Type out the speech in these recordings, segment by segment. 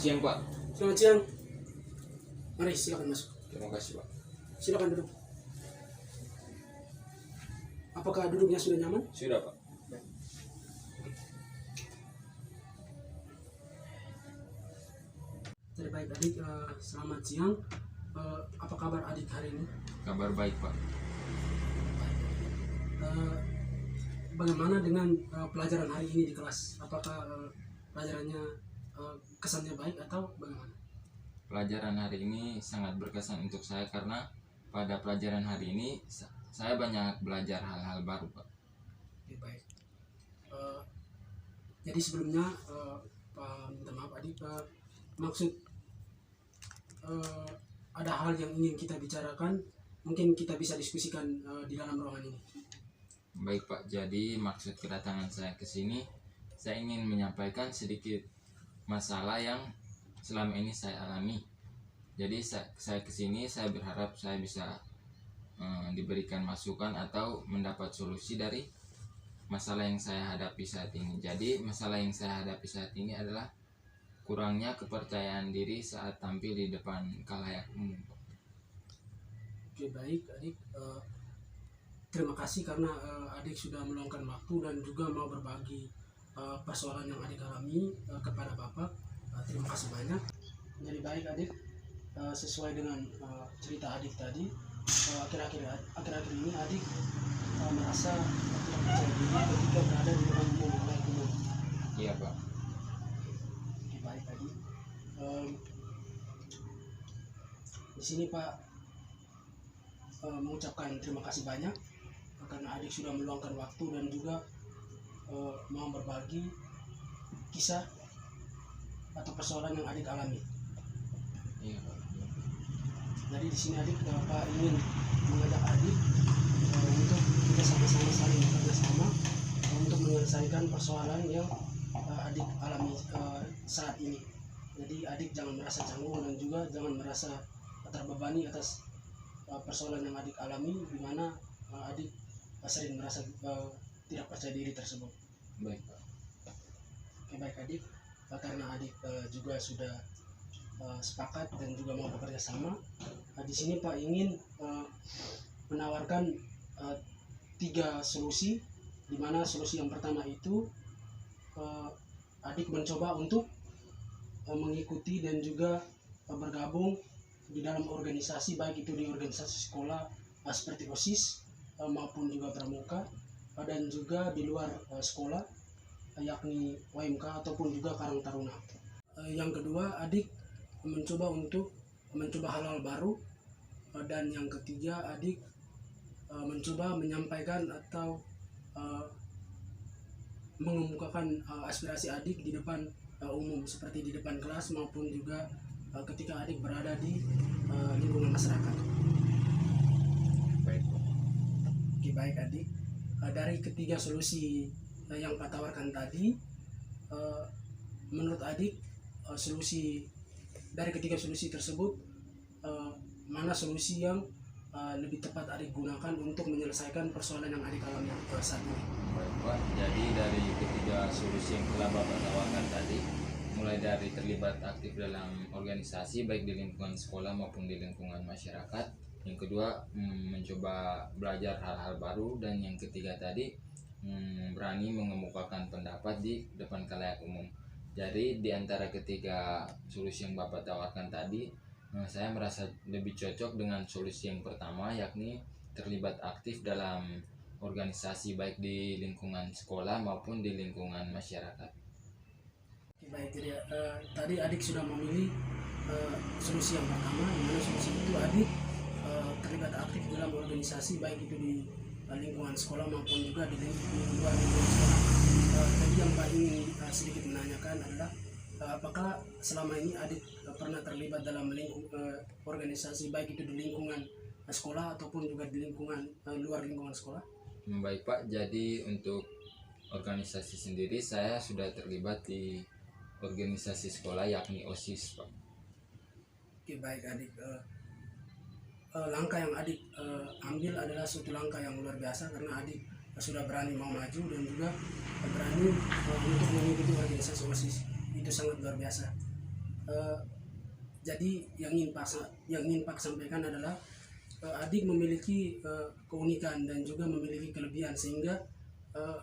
siang, Pak. Selamat siang. Mari silakan masuk. Terima kasih, Pak. Silakan duduk. Apakah duduknya sudah nyaman? Sudah, Pak. Jadi baik adik, selamat siang. Apa kabar adik hari ini? Kabar baik, Pak. Eh, Bagaimana dengan pelajaran hari ini di kelas? Apakah pelajarannya kesannya baik atau bagaimana? Pelajaran hari ini sangat berkesan untuk saya karena pada pelajaran hari ini saya banyak belajar hal-hal baru, Pak. Oke, baik. Jadi sebelumnya Pak minta maaf adik, maksud ada hal yang ingin kita bicarakan, mungkin kita bisa diskusikan di dalam ruangan ini. Baik, Pak. Jadi maksud kedatangan saya ke sini, saya ingin menyampaikan sedikit masalah yang selama ini saya alami. Jadi saya ke sini, saya berharap saya bisa diberikan masukan atau mendapat solusi dari masalah yang saya hadapi saat ini. Jadi masalah yang saya hadapi saat ini adalah kurangnya kepercayaan diri saat tampil di depan khalayak umum. Oke, baik adik. Terima kasih karena adik sudah meluangkan waktu dan juga mau berbagi persoalan yang adik alami kepada Bapak. Terima kasih banyak. Jadi baik adik, sesuai dengan cerita adik tadi, akhir-akhir ini adik merasa tidak percaya diri ketika berada di depan umum. Iya, Pak. Oke, baik adik. Di sini Pak mengucapkan terima kasih banyak karena adik sudah meluangkan waktu dan juga mau berbagi kisah atau persoalan yang adik alami. Iya, Pak. Jadi di sini adik Pak ingin mengajak adik untuk kita sama-sama saling bekerja sama untuk menyelesaikan persoalan yang adik alami saat ini. Jadi adik jangan merasa canggung dan juga jangan merasa terbebani atas persoalan yang adik alami, di mana adik sering merasa tidak percaya diri tersebut. Baik, Pak. Oke, baik adik, karena adik juga sudah sepakat dan juga mau bekerja sama. Di sini Pak ingin menawarkan 3 solusi, di mana solusi yang pertama itu adik mencoba untuk mengikuti dan juga bergabung di dalam organisasi, baik itu di organisasi sekolah seperti OSIS maupun juga pramuka, dan juga di luar sekolah yakni OMK ataupun juga Karang Taruna. Yang kedua, adik mencoba hal-hal baru, dan yang ketiga adik mencoba menyampaikan atau mengemukakan aspirasi adik di depan umum, seperti di depan kelas maupun juga ketika adik berada di lingkungan masyarakat. Baik, Pak. Oke, baik adik. Dari ketiga solusi yang Pak tawarkan tadi, menurut adik dari ketiga solusi tersebut mana solusi yang lebih tepat adik gunakan untuk menyelesaikan persoalan yang adik alami saat ini? Baik, Pak. Jadi dari ketiga solusi yang telah Bapak tawarkan tadi, mulai dari terlibat aktif dalam organisasi baik di lingkungan sekolah maupun di lingkungan masyarakat. Yang kedua, mencoba belajar hal-hal baru, dan yang ketiga tadi berani mengemukakan pendapat di depan khalayak umum. Jadi di antara ketiga solusi yang Bapak tawarkan tadi, saya merasa lebih cocok dengan solusi yang pertama, yakni terlibat aktif dalam organisasi baik di lingkungan sekolah maupun di lingkungan masyarakat. Baik, jadi tadi adik sudah memilih solusi yang pertama, di mana solusi itu adik terlibat aktif dalam organisasi baik itu di lingkungan sekolah maupun juga di luar lingkungan sekolah. Tadi yang Pak ingin sedikit menanyakan adalah apakah selama ini adik pernah terlibat dalam organisasi baik itu di lingkungan sekolah ataupun juga di lingkungan luar lingkungan sekolah? Baik, Pak. Jadi untuk organisasi sendiri saya sudah terlibat di organisasi sekolah yakni OSIS, Pak. Oke, baik adik. Langkah yang adik ambil adalah suatu langkah yang luar biasa karena adik sudah berani mau maju dan juga berani untuk mengikuti organisasi OSIS. Itu sangat luar biasa. Eh, jadi yang ingin Pak sampaikan adalah adik memiliki keunikan dan juga memiliki kelebihan, sehingga eh,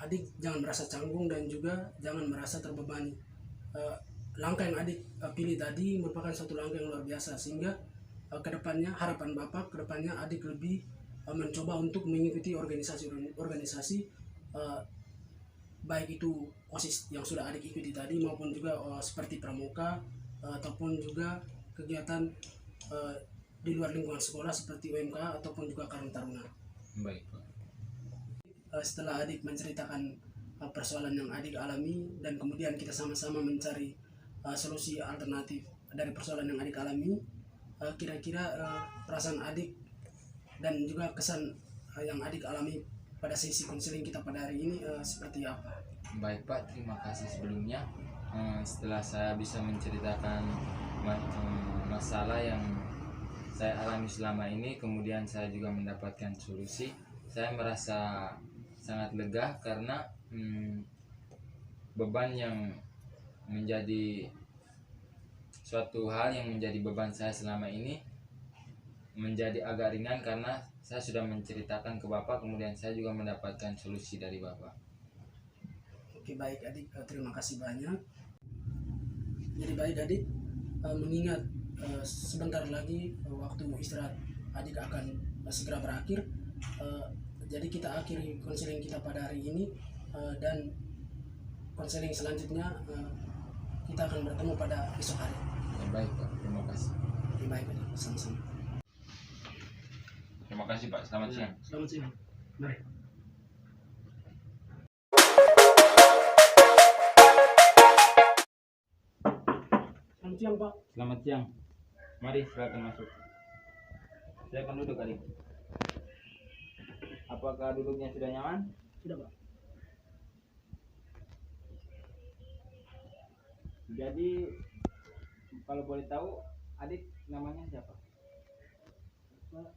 adik jangan merasa canggung dan juga jangan merasa terbebani. Langkah yang adik pilih tadi merupakan satu langkah yang luar biasa, sehingga kedepannya harapan Bapak kedepannya adik lebih mencoba untuk mengikuti organisasi baik itu OSIS yang sudah adik ikuti tadi maupun juga seperti pramuka ataupun juga kegiatan di luar lingkungan sekolah seperti UMK ataupun juga Karang Taruna. Baik Pak. Setelah adik menceritakan persoalan yang adik alami dan kemudian kita sama-sama mencari solusi alternatif dari persoalan yang adik alami, kira-kira perasaan adik dan juga kesan yang adik alami pada sesi konseling kita pada hari ini seperti apa? Baik Pak, terima kasih sebelumnya. Setelah saya bisa menceritakan masalah yang saya alami selama ini, kemudian saya juga mendapatkan solusi, saya merasa sangat lega karena beban yang menjadi suatu hal yang menjadi beban saya selama ini menjadi agak ringan karena saya sudah menceritakan ke Bapak, kemudian saya juga mendapatkan solusi dari Bapak. Oke, baik adik, terima kasih banyak. Jadi baik adik, mengingat sebentar lagi waktu istirahat adik akan segera berakhir, jadi kita akhiri konseling kita pada hari ini, dan konseling selanjutnya kita akan bertemu pada esok hari. Ya, baik Pak, terima kasih. Oke, baik adik, sama-sama. Terima kasih Pak, selamat siang. Selamat siang. Mari. Selamat siang Pak. Selamat siang. Mari silakan masuk. Saya akan duduk kali. Apakah duduknya sudah nyaman? Sudah Pak. Jadi kalau boleh tahu, adik namanya siapa? Pak,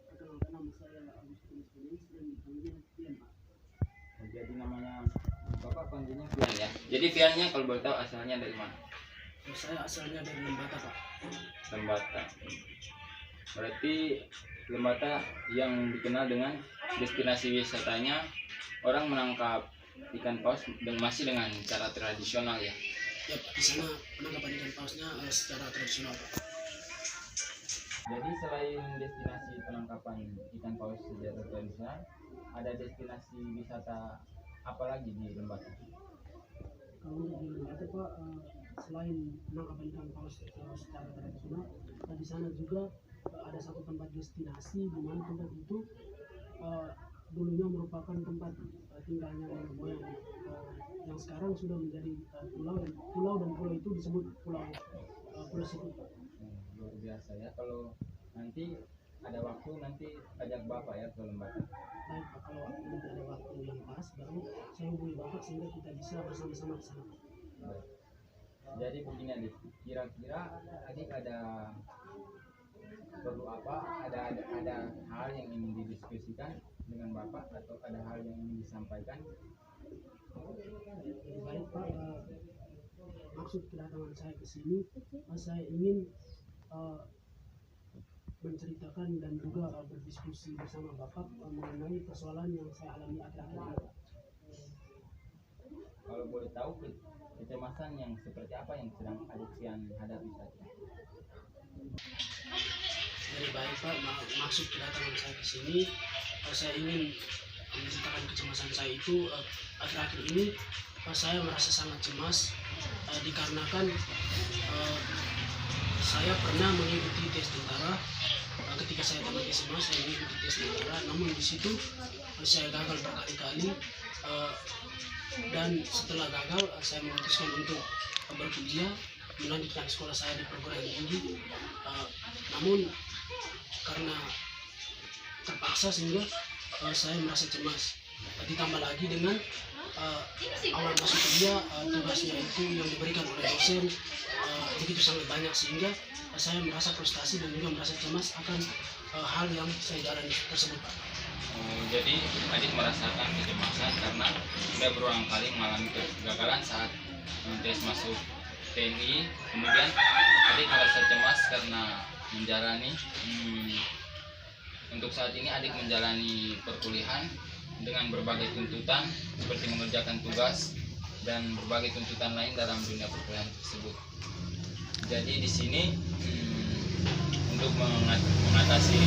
perkenalkan nama saya Agustinus Felix dan dipanggil Fian Pak. Jadi namanya Bapak panggilnya Fian ya. Jadi Fiannya kalau boleh tahu asalnya dari mana? Saya asalnya dari Lembata Pak. Lembata. Berarti Lembata yang dikenal dengan destinasi wisatanya orang menangkap ikan paus dan masih dengan cara tradisional ya. Ya Pak, di sana penangkapan ikan pausnya secara tradisional Pak. Jadi selain destinasi penangkapan ikan paus secara tradisional, ada destinasi wisata apa lagi di Lembata? Kalau di Lembata Pak, selain penangkapan ikan paus secara tradisional, di sana juga ada satu tempat destinasi di mana tempat itu dulunya merupakan tempat tinggalnya nenek moyang yang sekarang sudah menjadi pulau dan pulau itu disebut Pulau Situ. Luar biasa ya. Kalau nanti ada waktu nanti ajak Bapak ya ke Lembata. Baik Pak, kalau nanti ada waktu yang pas baru saya hubungi Bapak sehingga kita bisa bersama-sama ke sana. Baik. Jadi begini adik, kira-kira adik ada perlu apa? Ada hal yang ingin didiskusikan dengan Bapak atau ada hal yang ingin disampaikan? Baik Pak, maksud kedatangan saya ke sini, saya ingin menceritakan dan juga berdiskusi bersama Bapak mengenai persoalan yang saya alami akhir-akhir ini. Kalau boleh tahu kecemasan yang seperti apa yang sedang adik Fian hadapi saat ini? Jadi baik Pak, maksud kedatangan saya ke sini, saya ingin menceritakan kecemasan saya itu akhir-akhir ini. Saya merasa sangat cemas dikarenakan saya pernah mengikuti tes tentara. Ketika saya tamat SMA saya mengikuti tes tentara, namun di situ saya gagal berkali-kali, dan setelah gagal saya memutuskan untuk berkuliah melanjutkan sekolah saya di perguruan tinggi, namun karena terpaksa sehingga saya merasa cemas. Ditambah lagi dengan awal masuk kuliah, tugasnya itu yang diberikan oleh dosen begitu sangat banyak sehingga saya merasa frustasi dan juga merasa cemas akan hal yang saya jalani tersebut Pak. Jadi adik merasakan kecemasan karena sudah berulang kali mengalami kegagalan saat tes masuk TNI. Kemudian adik merasa cemas karena menjalani untuk saat ini adik menjalani perkuliahan dengan berbagai tuntutan seperti mengerjakan tugas dan berbagai tuntutan lain dalam dunia perkuliahan tersebut. Jadi di sini untuk mengatasi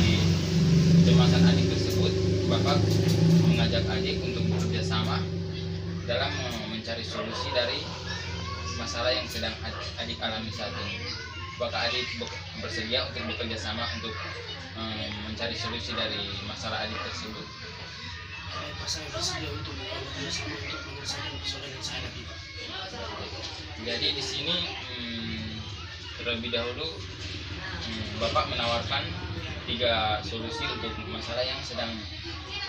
kecemasan adik tersebut, Bapak mengajak adik untuk bekerja sama dalam mencari solusi dari masalah yang sedang adik alami saat ini. Apakah adik bersedia untuk bekerja sama untuk mencari solusi dari masalah adik tersebut? Pak, saya bersedia untuk bekerja sama untuk menyelesaikan persoalan yang saya hadapi, Pak. Jadi di sini terlebih dahulu Bapak menawarkan 3 solusi untuk masalah yang sedang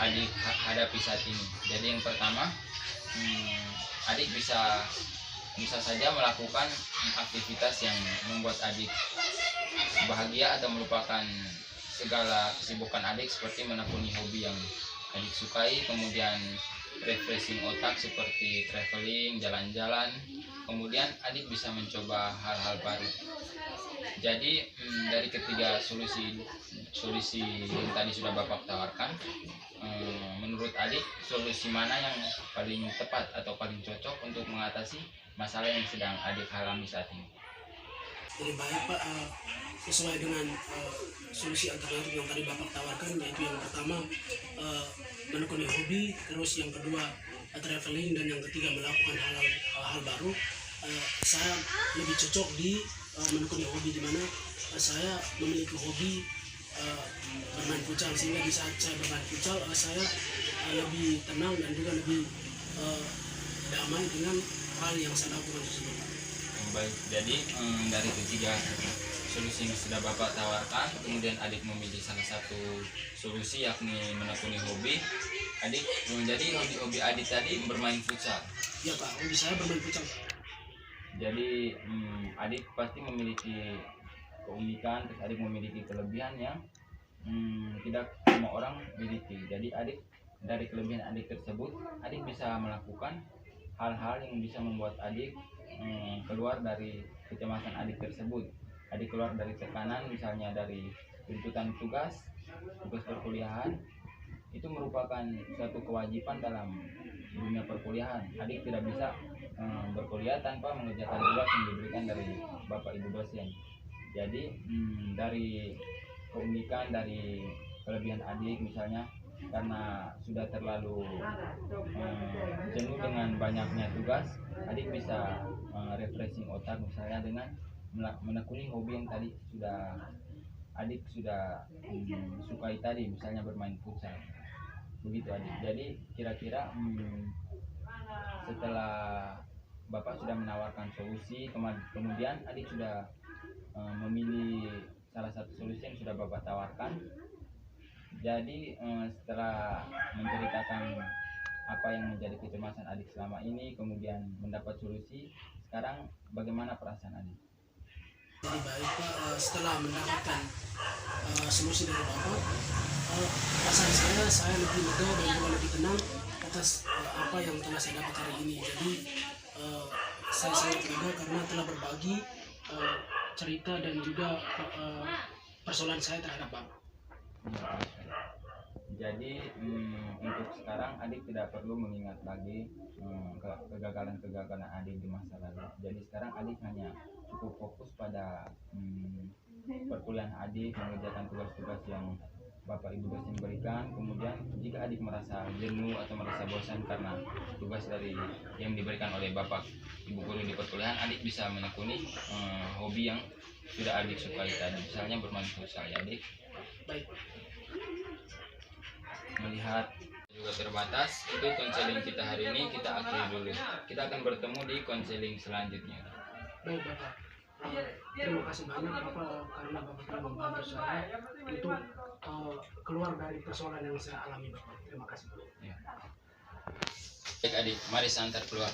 adik hadapi saat ini. Jadi yang pertama, adik bisa saja melakukan aktivitas yang membuat adik bahagia atau melupakan segala kesibukan adik, seperti menekuni hobi yang adik sukai, kemudian refreshing otak seperti traveling, jalan-jalan. Kemudian adik bisa mencoba hal-hal baru. Jadi dari ketiga solusi yang tadi sudah Bapak tawarkan, menurut adik solusi mana yang paling tepat atau paling cocok untuk mengatasi masalah yang sedang adik alami saat ini? Jadi baik, Pak, sesuai dengan solusi alternatif yang tadi Bapak tawarkan, yaitu yang pertama menekuni hobi, terus yang kedua traveling, dan yang ketiga melakukan hal baru. Saya lebih cocok di menekuni hobi, di mana saya memiliki hobi bermain futsal, sehingga di saat saya bermain futsal saya lebih tenang dan juga lebih damai dengan hal yang saya lakukan tersebut. Baik, jadi dari ketiga solusi yang sudah Bapak tawarkan, kemudian adik memilih salah satu solusi, yakni menekuni hobi. Adik menjadi hobi adik tadi bermain futsal. Ya, Pak, hobi saya bermain futsal. Jadi adik pasti memiliki keunikan, terus adik memiliki kelebihan yang tidak semua orang miliki. Jadi adik, dari kelebihan adik tersebut, adik bisa melakukan hal-hal yang bisa membuat adik keluar dari kecemasan adik tersebut. Adik keluar dari tekanan, misalnya dari tuntutan tugas perkuliahan. Itu merupakan suatu kewajiban dalam dunia perkuliahan. Adik tidak bisa berkuliah tanpa mengerjakan tugas yang diberikan dari Bapak Ibu dosen. Jadi dari keunikan, dari kelebihan adik, misalnya karena sudah terlalu jenuh dengan banyaknya tugas, adik bisa refreshing otak, misalnya dengan menekuni hobi yang tadi adik sudah sukai tadi, misalnya bermain futsal. Begitu adik. Jadi kira-kira setelah Bapak sudah menawarkan solusi, kemudian adik sudah memilih salah satu solusi yang sudah Bapak tawarkan. Jadi setelah menceritakan apa yang menjadi kecemasan adik selama ini, kemudian mendapat solusi, sekarang bagaimana perasaan adik? Jadi baik, Pak, setelah mendapatkan solusi dari Bapak, perasaan saya lebih lega dan juga lebih tenang atas apa yang telah saya dapat hari ini. Jadi saya sangat lega karena telah berbagi cerita dan juga persoalan saya terhadap Bapak. Jadi untuk sekarang adik tidak perlu mengingat lagi kegagalan-kegagalan adik di masa lalu. Jadi sekarang adik hanya cukup fokus pada perkuliahan adik, mengerjakan tugas-tugas yang Bapak Ibu dosen berikan. Kemudian jika adik merasa jenuh atau merasa bosan karena tugas yang diberikan oleh Bapak Ibu guru di perkuliahan, adik bisa menekuni hobi yang sudah adik sukai tadi, misalnya bermain futsal ya adik. Baik. Melihat juga terbatas, itu konseling kita hari ini kita akhiri dulu. Kita akan bertemu di konseling selanjutnya. Baik, Bapak. Terima kasih banyak Bapak karena Bapak telah membantu saya untuk keluar dari persoalan yang saya alami, Bapak. Terima kasih, Bapak. Ya. Baik adik, mari saya antar keluar.